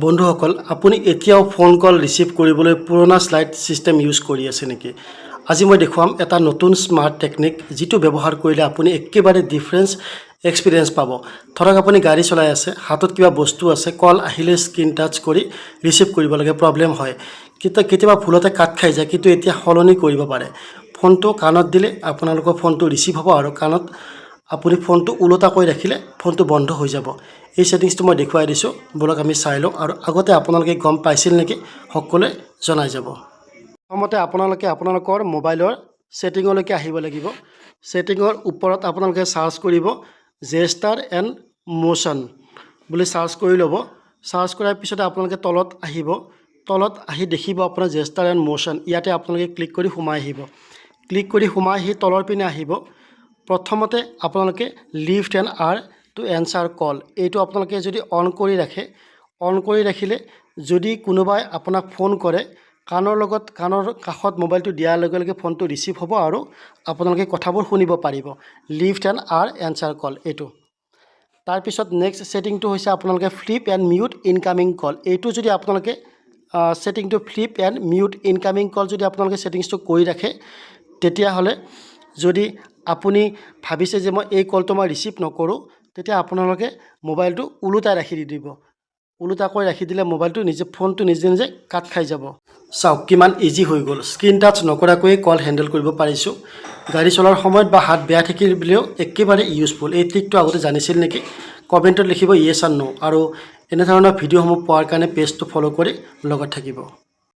বন্ধুসকল আপুনি এতিয়াও ফোন কল ৰিচিভ কৰিবলৈ পুৰণা স্লাইড সিস্টেম ইউজ কৰি আছে নেকি? আজি মই দেখুৱাম এটা নতুন স্মাৰ্ট টেকনিক যিটো ব্যৱহাৰ কৰিলে আপুনি একেবাৰে ডিফাৰেন্স এক্সপিৰিয়েন্স পাব। ধৰক আপুনি গাড়ী চলাই আছে, হাতত কিবা বস্তু আছে, কল আহিলে স্ক্ৰীন টাচ কৰি ৰিচিভ কৰিব লাগে, প্ৰব্লেম হয়। কেতিয়াবা ভুলতে কাট খাই যায়, কিন্তু এতিয়া সলনি কৰিব পাৰে। ফোনটো কাণত দিলে আপোনালোকৰ ফোনটো ৰিচিভ হ'ব আৰু কাণত আপুনি ফোনটো ওলোটাকৈ ৰাখিলে ফোনটো বন্ধ হৈ যাব। এই সেটিংসটো মই দেখুৱাই দিছোঁ, বলক আমি চাই লওঁ। আৰু আগতে আপোনালোকে গম পাইছিল নেকি সকলোৱে জনাই যাব। প্ৰথমতে আপোনালোকে আপোনালোকৰ মোবাইলৰ সেটিংলৈকে আহিব লাগিব। সেটিংৰ ওপৰত আপোনালোকে সাৰ্চ কৰিব জেষ্টাৰ এণ্ড মোশন বুলি সাৰ্চ কৰি ল'ব। সাৰ্চ কৰাৰ পিছতে আপোনালোকে তলত আহিব, তলত আহি দেখিব আপোনাৰ জেষ্টাৰ এণ্ড মোশন। ইয়াতে আপোনালোকে ক্লিক কৰি সোমাই আহিব। ক্লিক কৰি সোমাই আহি তলৰ পিনে আহিব। প্ৰথমতে আপোনালোকে লিফ্ট এণ্ড আৰ টু এনচাৰ কল, এইটো আপোনালোকে যদি অন কৰি ৰাখে, অন কৰি ৰাখিলে যদি কোনোবাই আপোনাক ফোন কৰে, কাণৰ কাষত মোবাইলটো দিয়াৰ লগে লগে ফোনটো ৰিচিভ হ'ব আৰু আপোনালোকে কথাবোৰ শুনিব পাৰিব। Lift and R answer call এইটো। তাৰপিছত নেক্সট সেটিংটো হৈছে আপোনালোকে ফ্লিপ এণ্ড মিউট ইনকামিং কল। এইটো যদি আপোনালোকে সেটিংটো ফ্লিপ এণ্ড মিউট ইনকামিং কল যদি আপোনালোকে সেটিংসটো কৰি ৰাখে, তেতিয়াহ'লে যদি আপুনি ভাবিছে যে মই এই কলটো মই ৰিচিভ নকৰোঁ, তেতিয়া আপোনালোকে মোবাইলটো ওলোটাই ৰাখি দিব। ওলোটাকৈ ৰাখি দিলে মোবাইলটো ফোনটো নিজে নিজে কাট খাই যাব। চাওক কিমান ইজি হৈ গ'ল। স্ক্ৰীন টাচ নকৰাকৈয়ে কল হেণ্ডেল কৰিব পাৰিছোঁ। গাড়ী চলাৰ সময়ত বা হাত বেয়া থাকিলেও একেবাৰে ইউজফুল। এই ট্ৰিকটো আগতে জানিছিল নেকি? কমেণ্টত লিখিব য়েছ আৰু ন'। আৰু এনেধৰণৰ ভিডিঅ'সমূহ পোৱাৰ কাৰণে পেজটো ফ'ল' কৰি লগত থাকিব।